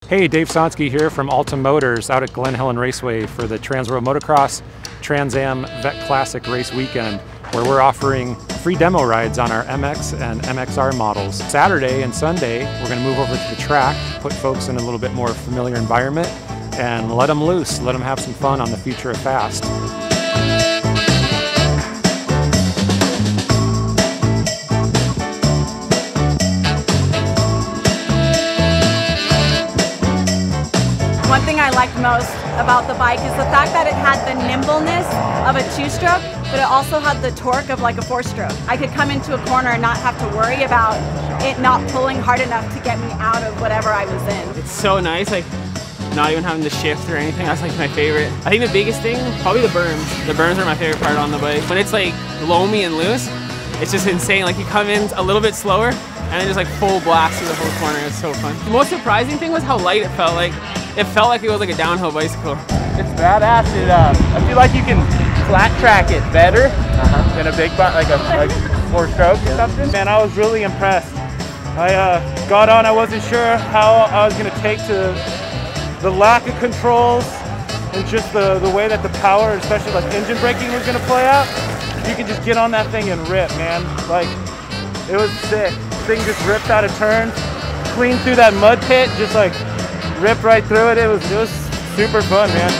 Hey, Dave Sonsky here from Alta Motors out at Glen Helen Raceway for the Trans World Motocross Trans Am Vet Classic Race Weekend, where we're offering free demo rides on our MX and MXR models. Saturday and Sunday, we're going to move over to the track, put folks in a little bit more familiar environment, and let them loose, let them have some fun on the future of fast. One thing I liked most about the bike is the fact that it had the nimbleness of a two-stroke, but it also had the torque of like a four-stroke. I could come into a corner and not have to worry about it not pulling hard enough to get me out of whatever I was in. It's so nice, like not even having to shift or anything. That's like my favorite. I think the biggest thing, probably the berms. The berms are my favorite part on the bike. When it's like loamy and loose, it's just insane. Like you come in a little bit slower and then just like full blast through the whole corner. It's so fun. The most surprising thing was how light it felt. Like it felt like it was like a downhill bicycle. It's badass. I feel like you can flat track it better than a big bike, like a four-stroke or something. Man, I was really impressed. I got on. I wasn't sure how I was going to take to the lack of controls and just the way that the power, especially like engine braking, was going to play out. You can just get on that thing and rip, man. Like it was sick. The thing just ripped out of turns, clean through that mud pit, just like ripped right through it. It was super fun, man.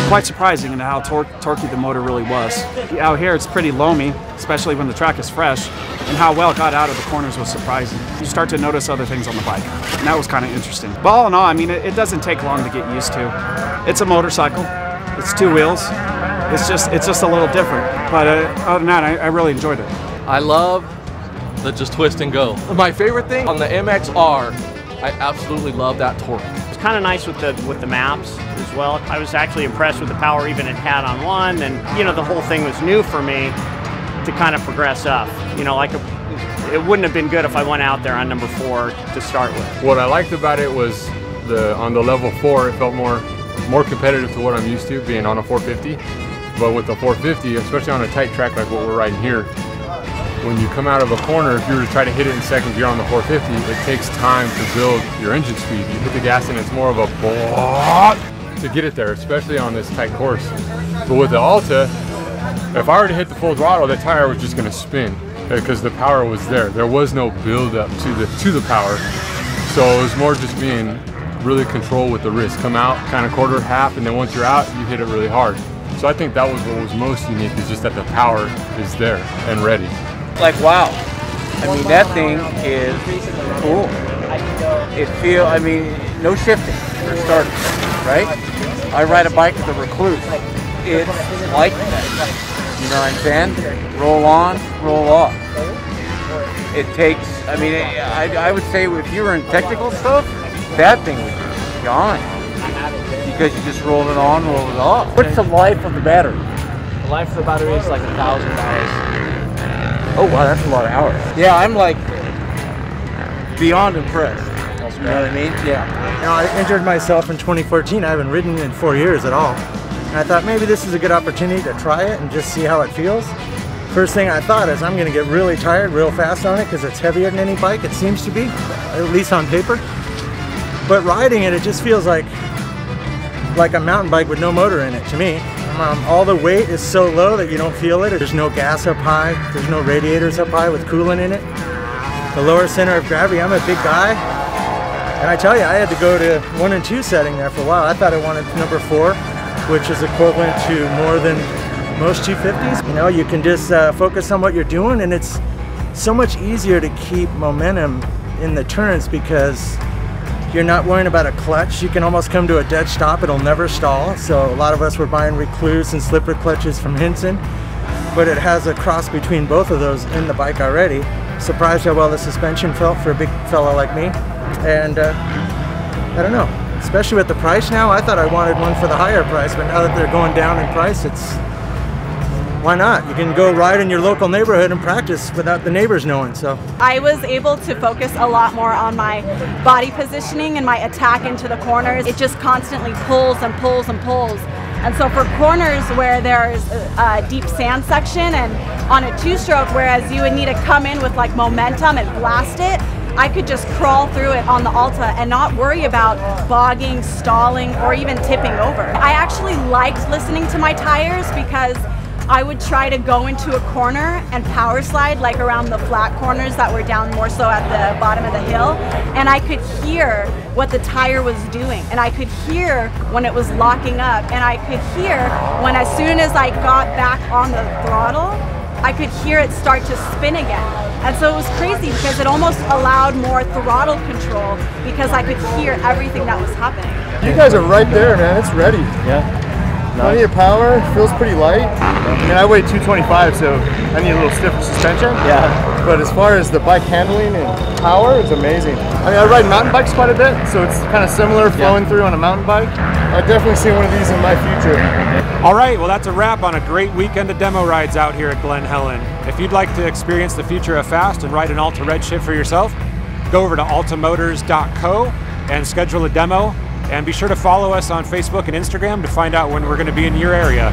Quite surprising in how torquey the motor really was. Out here it's pretty loamy, especially when the track is fresh, and how well it got out of the corners was surprising. You start to notice other things on the bike, and that was kind of interesting. But all in all, I mean, it doesn't take long to get used to. It's a motorcycle, it's two wheels, it's just a little different. But other than that, I really enjoyed it. I love the just twist and go. My favorite thing on the MXR, I absolutely love that torque. It's kind of nice with the maps as well. I was actually impressed with the power even it had on one, and you know the whole thing was new for me to kind of progress up. You know, like it wouldn't have been good if I went out there on number 4 to start with. What I liked about it was on the level 4, it felt more competitive to what I'm used to being on a 450. But with the 450, especially on a tight track like what we're riding here, when you come out of a corner, if you were to try to hit it in second gear on the 450, it takes time to build your engine speed. You hit the gas and it's more of a to get it there, especially on this tight course. But with the Alta, if I were to hit the full throttle, that tire was just going to spin because the power was there. There was no build up to the power. So it was more just being really controlled with the wrist. Come out, kind of quarter, half, and then once you're out, you hit it really hard. So I think that was what was most unique, is just that the power is there and ready. Like, wow. I mean, that thing is cool. I mean, no shifting for starters, right? I ride a bike with a Recluse. It's like that. You know what I'm saying? Roll on, roll off. It takes, I mean, I would say if you were in technical stuff, that thing would be gone. Because you just roll it on, roll it off. What's the life of the battery? The life of the battery is like 1,000 hours. Oh wow, that's a lot of hours. Yeah, I'm like beyond impressed. You know what I mean? Yeah. You know, I injured myself in 2014. I haven't ridden in 4 years at all. And I thought maybe this is a good opportunity to try it and just see how it feels. First thing I thought is I'm going to get really tired real fast on it because it's heavier than any bike, it seems to be, at least on paper. But riding it, it just feels like a mountain bike with no motor in it to me. All the weight is so low that you don't feel it. There's no gas up high. There's no radiators up high with coolant in it. The lower center of gravity, I'm a big guy. And I tell you, I had to go to 1 and 2 setting there for a while. I thought I wanted number 4, which is equivalent to more than most 250s. You know, you can just focus on what you're doing, and it's so much easier to keep momentum in the turns because you're not worrying about a clutch. You can almost come to a dead stop. It'll never stall. So a lot of us were buying Recluse and slipper clutches from Hinson, but it has a cross between both of those in the bike already. Surprised how well the suspension felt for a big fella like me. And I don't know, especially with the price now. I thought I wanted one for the higher price, but now that they're going down in price, why not? You can go ride in your local neighborhood and practice without the neighbors knowing. So I was able to focus a lot more on my body positioning and my attack into the corners. It just constantly pulls and pulls and pulls. And so for corners where there's a deep sand section and on a two-stroke, whereas you would need to come in with like momentum and blast it. I could just crawl through it on the Alta and not worry about bogging, stalling, or even tipping over. I actually liked listening to my tires because I would try to go into a corner and power slide like around the flat corners that were down more so at the bottom of the hill, and I could hear what the tire was doing, and I could hear when it was locking up, and I could hear when as soon as I got back on the throttle, I could hear it start to spin again. And so it was crazy because it almost allowed more throttle control because I could hear everything that was happening. You guys are right there, man. It's ready. Yeah. Plenty of power, feels pretty light. I mean, I weigh 225, so I need a little stiffer suspension. Yeah. But as far as the bike handling and power, it's amazing. I mean, I ride mountain bikes quite a bit, so it's kind of similar flowing through on a mountain bike. I definitely see one of these in my future. All right, well, that's a wrap on a great weekend of demo rides out here at Glen Helen. If you'd like to experience the future of fast and ride an Alta Redshift for yourself, go over to altamotors.co and schedule a demo. And be sure to follow us on Facebook and Instagram to find out when we're going to be in your area.